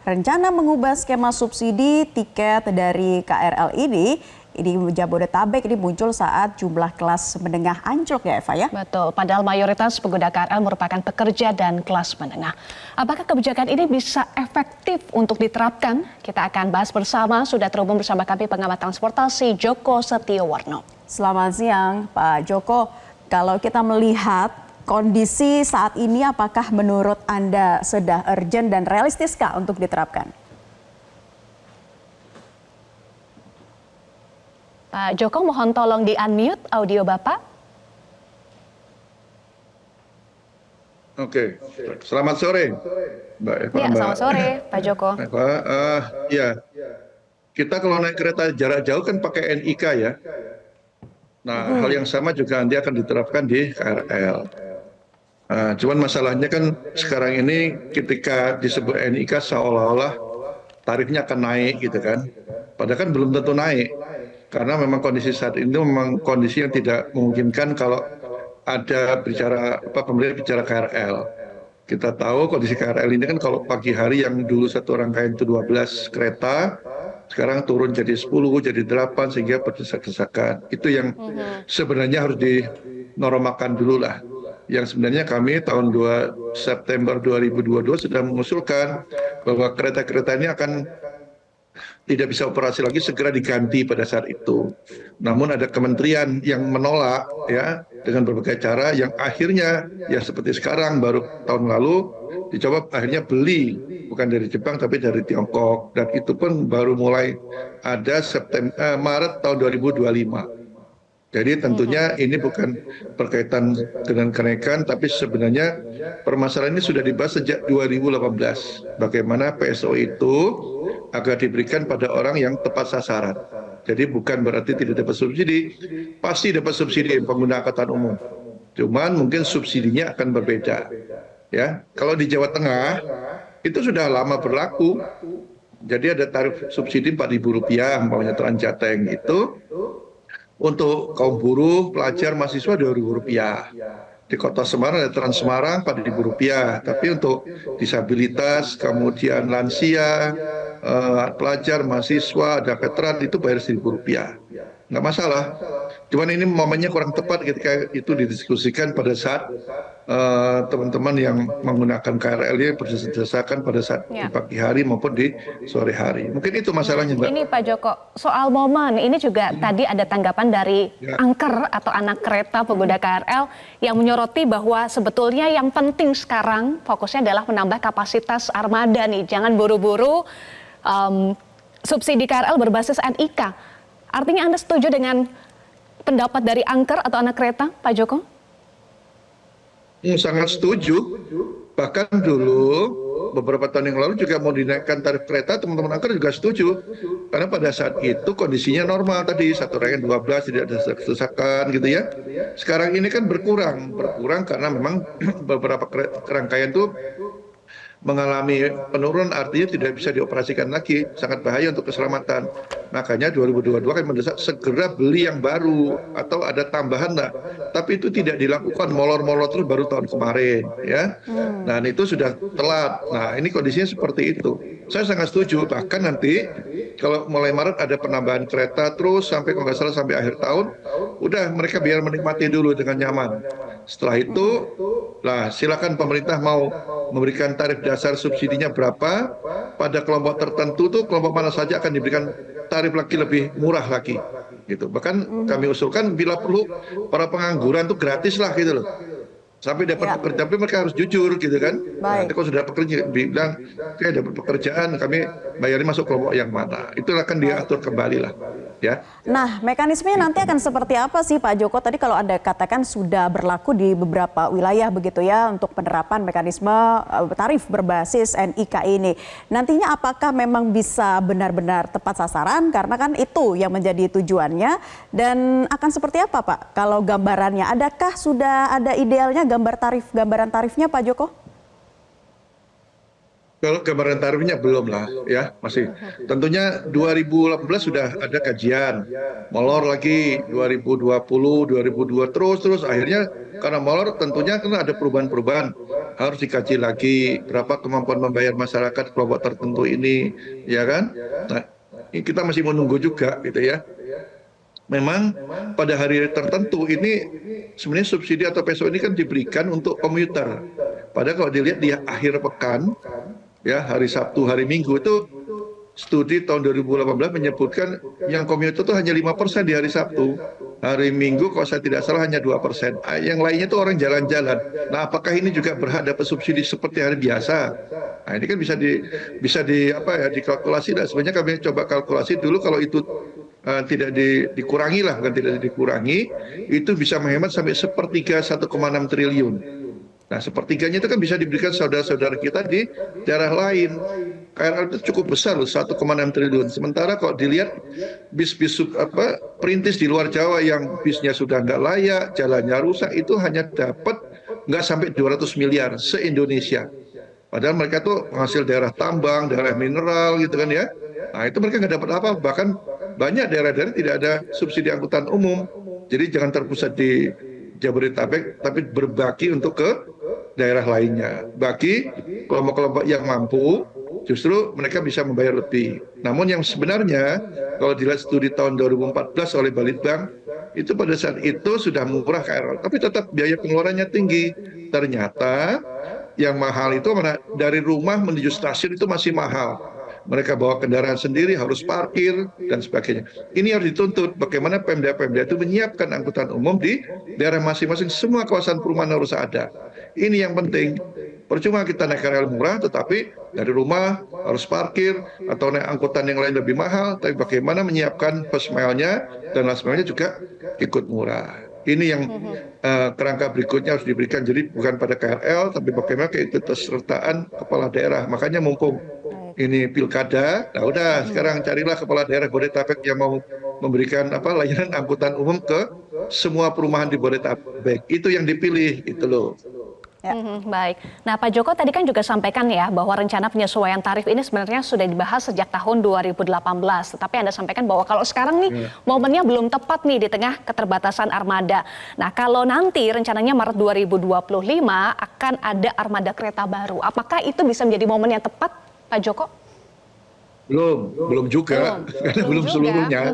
rencana mengubah skema subsidi tiket dari KRL ini di Jabodetabek ini muncul saat jumlah kelas menengah anjlok ya Eva ya? Betul, padahal mayoritas pengguna KRL merupakan pekerja dan kelas menengah. Apakah kebijakan ini bisa efektif untuk diterapkan? Kita akan bahas bersama, sudah terhubung bersama kami pengamat transportasi Joko Setiowarno. Selamat siang Pak Joko, kalau kita melihat kondisi saat ini apakah menurut Anda sudah urgent dan realistiskah untuk diterapkan? Pak Joko, mohon tolong di-unmute audio Bapak. Oke, selamat sore Mbak Eva. Ya, selamat sore Pak Joko. Ya, kita kalau naik kereta jarak jauh kan pakai NIK ya. Nah, hal yang sama juga nanti akan diterapkan di KRL. Cuman masalahnya kan sekarang ini ketika disebut NIK seolah-olah tarifnya akan naik gitu kan. Padahal kan belum tentu naik. Karena memang kondisi saat ini memang kondisi yang tidak memungkinkan kalau ada pemerintah bicara KRL. Kita tahu kondisi KRL ini kan kalau pagi hari yang dulu satu rangkaian itu 12 kereta, sekarang turun jadi 10, jadi 8 sehingga berdesak-desakan. Itu yang sebenarnya harus dinormalkan dulu lah. Yang sebenarnya kami tahun September 2022 sudah mengusulkan bahwa kereta-kereta ini akan tidak bisa operasi lagi, segera diganti pada saat itu. Namun ada kementerian yang menolak ya dengan berbagai cara yang akhirnya ya seperti sekarang baru tahun lalu dicoba akhirnya beli bukan dari Jepang tapi dari Tiongkok, dan itu pun baru mulai ada Maret tahun 2025. Jadi tentunya ini bukan berkaitan dengan kenaikan, tapi sebenarnya permasalahan ini sudah dibahas sejak 2018. Bagaimana PSO itu agar diberikan pada orang yang tepat sasaran. Jadi bukan berarti tidak dapat subsidi, pasti dapat subsidi pengguna angkutan umum. Cuman mungkin subsidinya akan berbeda. Ya, kalau di Jawa Tengah itu sudah lama berlaku. Jadi ada tarif subsidi Rp4.000, umpamanya Transjateng itu. Untuk kaum buruh, pelajar, mahasiswa Rp2.000. Di Kota Semarang ada Trans Semarang Rp4.000. Tapi untuk disabilitas, kemudian lansia, pelajar, mahasiswa, ada veteran itu bayar Rp1.000. Nggak masalah. Cuman ini momennya kurang tepat ketika itu didiskusikan pada saat teman-teman yang menggunakan KRL ini berdesak-desakan pada saat di pagi hari maupun di sore hari. Mungkin itu masalahnya, Mbak. Ini Pak Joko, soal momen ini juga tadi ada tanggapan dari angker atau anak kereta pengguna KRL yang menyoroti bahwa sebetulnya yang penting sekarang fokusnya adalah menambah kapasitas armada nih. Jangan buru-buru subsidi KRL berbasis NIK. Artinya Anda setuju dengan pendapat dari angker atau anak kereta, Pak Joko? Sangat setuju. Bahkan dulu beberapa tahun yang lalu juga mau dinaikkan tarif kereta, teman-teman angker juga setuju. Karena pada saat itu kondisinya normal tadi, satu rangkaian 12 tidak ada desakan gitu ya. Sekarang ini kan berkurang karena memang beberapa rangkaian itu mengalami penurunan, artinya tidak bisa dioperasikan lagi, sangat bahaya untuk keselamatan. Makanya 2022 kan mendesak segera beli yang baru atau ada tambahan lah. Tapi itu tidak dilakukan, molor-molor terus baru tahun kemarin ya. Nah itu sudah telat. Nah ini kondisinya seperti itu. Saya sangat setuju, bahkan nanti kalau mulai Maret ada penambahan kereta terus sampai kalau nggak salah sampai akhir tahun, udah mereka biar menikmati dulu dengan nyaman. Setelah itu, lah silakan pemerintah mau memberikan tarif dasar subsidinya berapa, pada kelompok tertentu tuh kelompok mana saja akan diberikan tarif lagi lebih murah lagi. Gitu. Bahkan kami usulkan bila perlu para pengangguran tuh gratis lah gitu loh. Sampai dapat pekerjaan, tapi mereka harus jujur gitu kan. Nanti kalau sudah pekerja bilang kayak dapat pekerjaan, kami bayarin masuk kelompok yang mana, itu akan diatur kembali lah ya. Nah mekanismenya nanti akan seperti apa sih Pak Joko? Tadi kalau Anda katakan sudah berlaku di beberapa wilayah begitu ya untuk penerapan mekanisme tarif berbasis NIK ini. Nantinya apakah memang bisa benar-benar tepat sasaran, karena kan itu yang menjadi tujuannya, dan akan seperti apa Pak kalau gambarannya? Adakah sudah ada idealnya gambaran tarifnya Pak Joko? Kalau gambaran tarifnya belum lah ya, masih. Tentunya 2018 sudah ada kajian, molor lagi 2020, 2002 terus akhirnya karena molor tentunya kan ada perubahan-perubahan, harus dikaji lagi berapa kemampuan membayar masyarakat kelompok tertentu ini, ya kan? Nah, ini kita masih menunggu juga gitu ya. Memang pada hari tertentu ini sebenarnya subsidi atau peso ini kan diberikan untuk komuter. Padahal kalau dilihat di akhir pekan, ya hari Sabtu, hari Minggu itu studi tahun 2018 menyebutkan yang komuter itu hanya 5% di hari Sabtu. Hari Minggu kalau saya tidak salah hanya 2%. Yang lainnya itu orang jalan-jalan. Nah, apakah ini juga berhak dapat subsidi seperti hari biasa? Nah, ini kan bisa di apa ya dikalkulasi lah. Sebenarnya kami coba kalkulasi dulu kalau itu tidak dikurangi lah, bukan tidak dikurangi, itu bisa menghemat sampai sepertiga 1,6 triliun. Nah, sepertiganya itu kan bisa diberikan saudara-saudara kita di daerah lain. KRL itu cukup besar loh, 1,6 triliun. Sementara kalau dilihat bis-bis perintis di luar Jawa yang bisnya sudah nggak layak, jalannya rusak, itu hanya dapat nggak sampai 200 miliar se-Indonesia. Padahal mereka tuh penghasil daerah tambang, daerah mineral gitu kan ya. Nah, itu mereka nggak dapat apa, bahkan banyak daerah-daerah tidak ada subsidi angkutan umum. Jadi jangan terpusat di Jabodetabek, tapi berbagi untuk ke daerah lainnya. Bagi kelompok-kelompok yang mampu, justru mereka bisa membayar lebih. Namun yang sebenarnya, kalau dilihat studi tahun 2014 oleh Balitbank, itu pada saat itu sudah murah KRL, tapi tetap biaya pengeluarannya tinggi. Ternyata yang mahal itu dari rumah menuju stasiun itu masih mahal. Mereka bawa kendaraan sendiri, harus parkir, dan sebagainya. Ini harus dituntut bagaimana Pemda-Pemda itu menyiapkan angkutan umum di daerah masing-masing, semua kawasan perumahan harus ada. Ini yang penting. Percuma kita naik KRL murah, tetapi dari rumah harus parkir, atau naik angkutan yang lain lebih mahal, tapi bagaimana menyiapkan first mile-nya, dan last mile-nya juga ikut murah. Ini yang kerangka berikutnya harus diberikan. Jadi bukan pada KRL, tapi bagaimana keikutsertaan kepala daerah. Makanya mumpung ini pilkada, nah udah sekarang carilah kepala daerah Bodetabek yang mau memberikan layanan angkutan umum ke semua perumahan di Bodetabek. Itu yang dipilih, itu loh. Ya. Baik. Nah, Pak Joko tadi kan juga sampaikan ya bahwa rencana penyesuaian tarif ini sebenarnya sudah dibahas sejak tahun 2018. Tetapi Anda sampaikan bahwa kalau sekarang nih momennya belum tepat nih di tengah keterbatasan armada. Nah, kalau nanti rencananya Maret 2025 akan ada armada kereta baru. Apakah itu bisa menjadi momen yang tepat, Pak Joko? Belum juga, karena belum seluruhnya.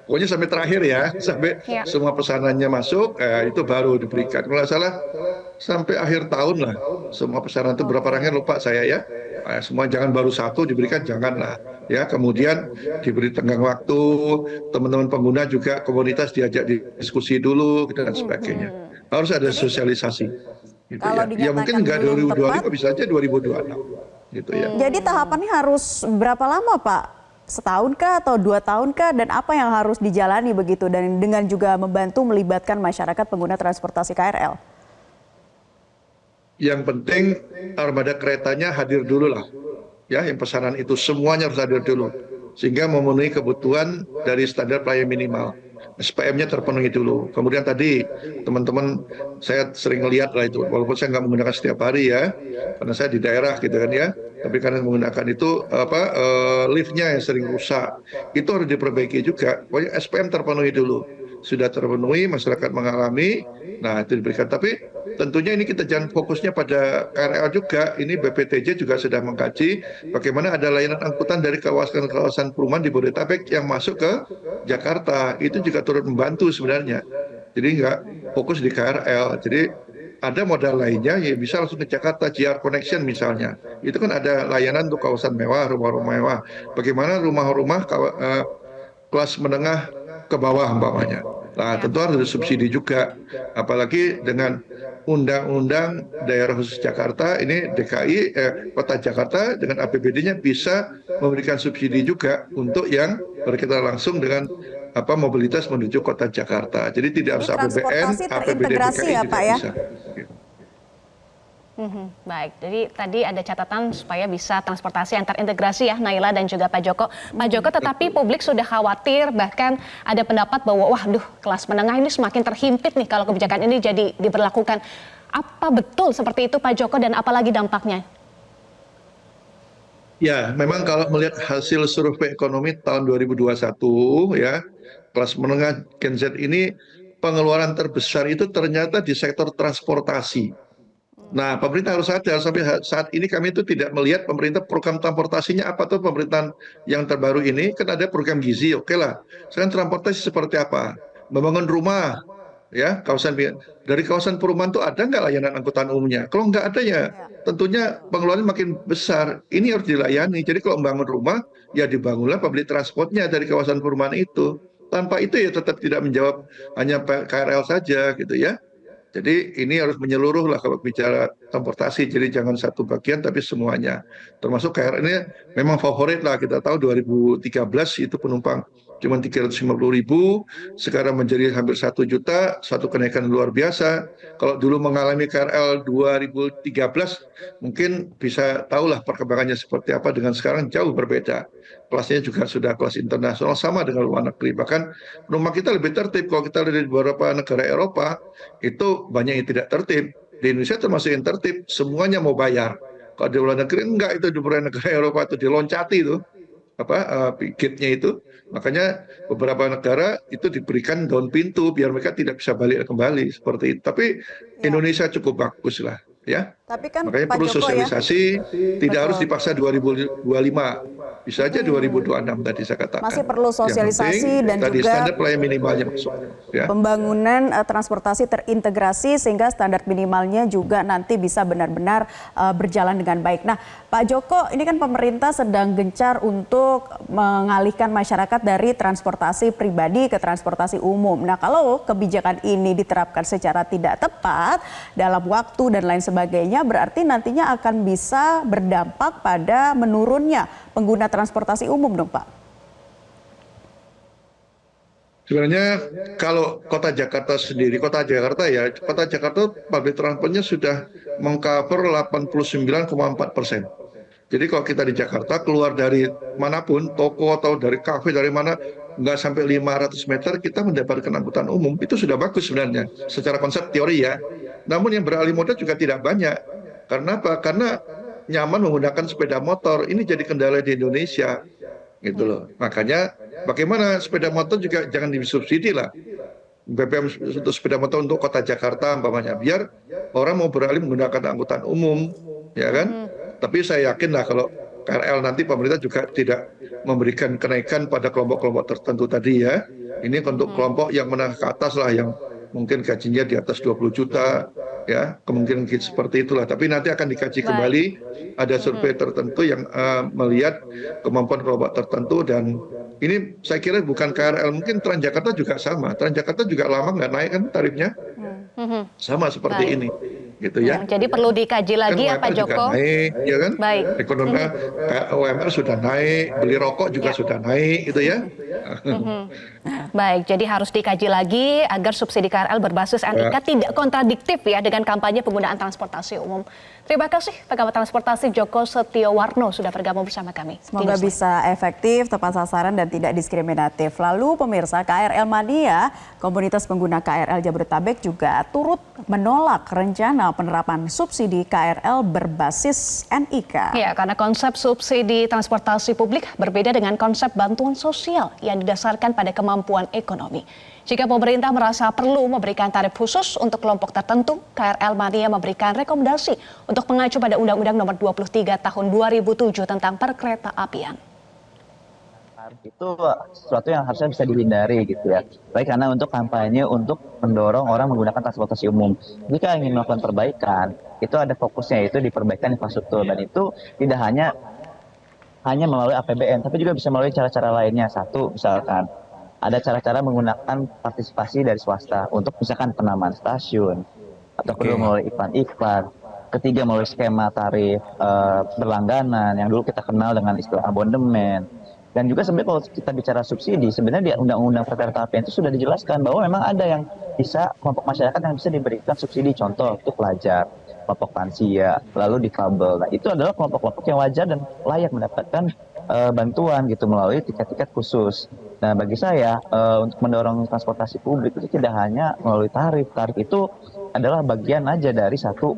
Pokoknya sampai terakhir ya, sampai semua pesanannya masuk, itu baru diberikan. Kalau nggak salah, sampai akhir tahun lah, semua pesanan itu berapa rangkaian lupa saya ya. Semua jangan baru satu diberikan, janganlah. Ya, kemudian diberi tenggang waktu, teman-teman pengguna juga komunitas diajak diskusi dulu, dan sebagainya. Harus ada sosialisasi. Gitu ya mungkin nggak 2025, bisa aja 2026. Gitu ya. Jadi tahapannya harus berapa lama Pak? Setahun kah atau 2 tahun kah? Dan apa yang harus dijalani begitu? Dan dengan juga membantu melibatkan masyarakat pengguna transportasi KRL? Yang penting armada keretanya hadir dulu lah. Ya, yang pesanan itu semuanya harus hadir dulu. Sehingga memenuhi kebutuhan dari standar pelayanan minimal. SPM-nya terpenuhi dulu. Kemudian tadi teman-teman saya sering lihat lah itu, walaupun saya nggak menggunakan setiap hari ya, karena saya di daerah gitu kan ya. Tapi karena menggunakan itu liftnya yang sering rusak, itu harus diperbaiki juga. Pokoknya SPM terpenuhi dulu. Sudah terpenuhi, masyarakat mengalami, nah itu diberikan. Tapi tentunya ini kita jangan fokusnya pada KRL juga. Ini BPTJ juga sudah mengkaji bagaimana ada layanan angkutan dari kawasan-kawasan perumahan di Bodetabek yang masuk ke Jakarta. Itu juga turut membantu sebenarnya. Jadi nggak fokus di KRL. Jadi ada modal lainnya yang bisa langsung ke Jakarta, JR Connection misalnya. Itu kan ada layanan untuk kawasan mewah, rumah-rumah mewah. Bagaimana rumah-rumah kelas menengah ke bawah umpamanya. Nah, tentu harus ada subsidi juga. Apalagi dengan Undang-Undang Daerah Khusus Jakarta, ini DKI, Kota Jakarta dengan APBD-nya bisa memberikan subsidi juga untuk yang berkaitan langsung dengan mobilitas menuju Kota Jakarta. Jadi tidak harus APBN, APBD DKI ya, juga Pak, ya? bisa. Baik, jadi tadi ada catatan supaya bisa transportasi yang terintegrasi ya, Naila dan juga Pak Joko. Pak Joko, tetapi publik sudah khawatir, bahkan ada pendapat bahwa waduh, kelas menengah ini semakin terhimpit nih kalau kebijakan ini jadi diberlakukan. Apa betul seperti itu Pak Joko dan apalagi dampaknya? Ya, memang kalau melihat hasil survei ekonomi tahun 2021 ya, kelas menengah Gen Z ini pengeluaran terbesar itu ternyata di sektor transportasi. Nah, pemerintah harus sadar sampai saat ini kami itu tidak melihat pemerintah program transportasinya apa tuh pemerintahan yang terbaru ini kan ada program gizi, oke lah. Sekarang transportasi seperti apa? Membangun rumah, ya dari kawasan perumahan tuh ada nggak layanan angkutan umumnya? Kalau nggak ada ya Ya. tentunya pengeluaran makin besar. Ini harus dilayani. Jadi kalau membangun rumah ya dibangunlah public transportnya dari kawasan perumahan itu. Tanpa itu ya tetap tidak menjawab hanya KRL saja gitu ya. Jadi ini harus menyeluruh lah kalau bicara transportasi. Jadi jangan satu bagian tapi semuanya. Termasuk KRL ini memang favorit lah. Kita tahu 2013 itu penumpang cuma 350.000, sekarang menjadi hampir 1 juta, satu kenaikan luar biasa. Kalau dulu mengalami KRL 2013, mungkin bisa tahulah perkembangannya seperti apa dengan sekarang jauh berbeda. Kelasnya juga sudah kelas internasional sama dengan luar negeri. Bahkan penumpang kita lebih tertib. Kalau kita lihat di beberapa negara Eropa, itu banyak yang tidak tertib. Di Indonesia termasuk yang tertib, semuanya mau bayar. Kalau di luar negeri enggak, itu di beberapa negara Eropa itu diloncati itu gate-nya itu. Makanya beberapa negara itu diberikan down pintu biar mereka tidak bisa balik kembali seperti itu. Tapi Ya. Indonesia cukup bagus lah ya. Tapi kan Makanya Pak perlu Joko ya, sosialisasi, tidak harus betul. dipaksa 2025. Bisa aja 2026 tadi saya Masih katakan. perlu Yang penting sosialisasi dan tadi juga standar pelayanan minimalnya masuk ya. pembangunan transportasi terintegrasi sehingga standar minimalnya juga nanti bisa benar-benar berjalan dengan baik. Nah, Pak Joko, ini kan pemerintah sedang gencar untuk mengalihkan masyarakat dari transportasi pribadi ke transportasi umum. Nah, kalau kebijakan ini diterapkan secara tidak tepat dalam waktu dan lain sebagainya, berarti nantinya akan bisa berdampak pada menurunnya pengguna transportasi umum dong, Pak. Sebenarnya kalau kota Jakarta sendiri, kota Jakarta public transportnya sudah mengcover 89,4%. Jadi kalau kita di Jakarta keluar dari manapun, toko atau dari kafe dari mana, nggak sampai 500 meter kita mendapatkan angkutan umum. Itu sudah bagus sebenarnya, secara konsep teori ya. Namun yang beralih moda juga tidak banyak. Karena apa? Karena nyaman menggunakan sepeda motor. Ini jadi kendala di Indonesia gitu loh. Makanya bagaimana sepeda motor juga jangan disubsidi lah. BBM untuk sepeda motor untuk kota Jakarta umpamanya biar orang mau beralih menggunakan angkutan umum ya kan. Tapi saya yakin lah kalau KRL nanti pemerintah juga tidak memberikan kenaikan pada kelompok-kelompok tertentu tadi ya. Ini untuk kelompok yang menengah ke atas lah yang mungkin gajinya di atas 20 juta ya, kemungkinan seperti itulah. Tapi nanti akan dikaji kembali, ada survei tertentu yang melihat kemampuan kelompok tertentu dan ini saya kira bukan KRL, mungkin Transjakarta juga sama. Transjakarta juga lama nggak naik kan tarifnya, sama seperti Baik. ini, gitu ya. Jadi perlu dikaji Kan lagi ya Pak UMR juga Joko. naik, ya kan? Baik. Ekonomi UMR sudah naik, beli rokok juga sudah naik, gitu ya. Baik, jadi harus dikaji lagi agar subsidi KRL berbasis NIK tidak kontradiktif ya dengan kampanye penggunaan transportasi umum. Terima kasih Pengamat Transportasi Joko Setiowarno sudah bergabung bersama kami. Semoga Di Newsline. bisa efektif, tepat sasaran, dan tidak diskriminatif. Lalu pemirsa, KRL Mania, komunitas pengguna KRL Jabodetabek juga turut menolak rencana penerapan subsidi KRL berbasis NIK. Ya, karena konsep subsidi transportasi publik berbeda dengan konsep bantuan sosial yang didasarkan pada kemampuan ekonomi. Jika pemerintah merasa perlu memberikan tarif khusus untuk kelompok tertentu, KRL Mania memberikan rekomendasi untuk mengacu pada Undang-Undang Nomor 23 Tahun 2007 tentang Perkeretaapian. Itu sesuatu yang harusnya bisa dihindari gitu ya. Baik karena untuk kampanye untuk mendorong orang menggunakan transportasi umum. Jika ingin melakukan perbaikan, itu ada fokusnya yaitu di perbaikan infrastruktur dan itu tidak hanya melalui APBN, tapi juga bisa melalui cara-cara lainnya. Satu, misalkan ada cara-cara menggunakan partisipasi dari swasta untuk misalkan penambahan stasiun atau perlu melalui iklan-iklan. Ketiga, melalui skema tarif berlangganan yang dulu kita kenal dengan istilah abonemen. Dan juga sebenarnya kalau kita bicara subsidi, sebenarnya di Undang-Undang Perkeretaapian itu sudah dijelaskan bahwa memang ada yang bisa kelompok masyarakat yang bisa diberikan subsidi, contoh untuk pelajar, kelompok lansia, lalu difabel. Nah, itu adalah kelompok-kelompok yang wajar dan layak mendapatkan bantuan gitu melalui tiket-tiket khusus. Nah, bagi saya untuk mendorong transportasi publik itu tidak hanya melalui tarif. Tarif itu adalah bagian aja dari satu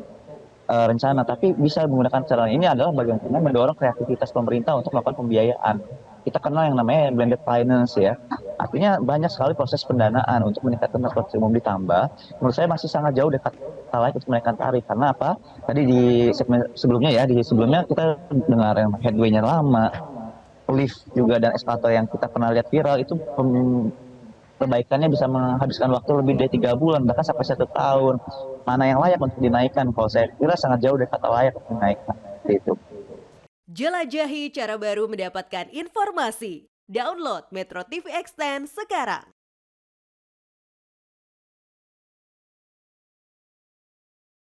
rencana, tapi bisa menggunakan cara ini adalah bagaimana mendorong kreativitas pemerintah untuk melakukan pembiayaan. Kita kenal yang namanya blended finance ya. Artinya banyak sekali proses pendanaan untuk meningkatkan transportasi umum ditambah. Menurut saya masih sangat jauh dekat kata layak untuk menaikkan tarif. Karena apa? Tadi di segmen sebelumnya ya, di sebelumnya kita dengar yang headway-nya lama, lift juga dan eskalator yang kita pernah lihat viral itu perbaikannya bisa menghabiskan waktu lebih dari 3 bulan bahkan sampai 1 tahun. Mana yang layak untuk dinaikkan? Kalau saya kira sangat jauh dari kata layak untuk dinaikkan. Seperti itu. Jelajahi cara baru mendapatkan informasi. Download Metro TV Extend sekarang.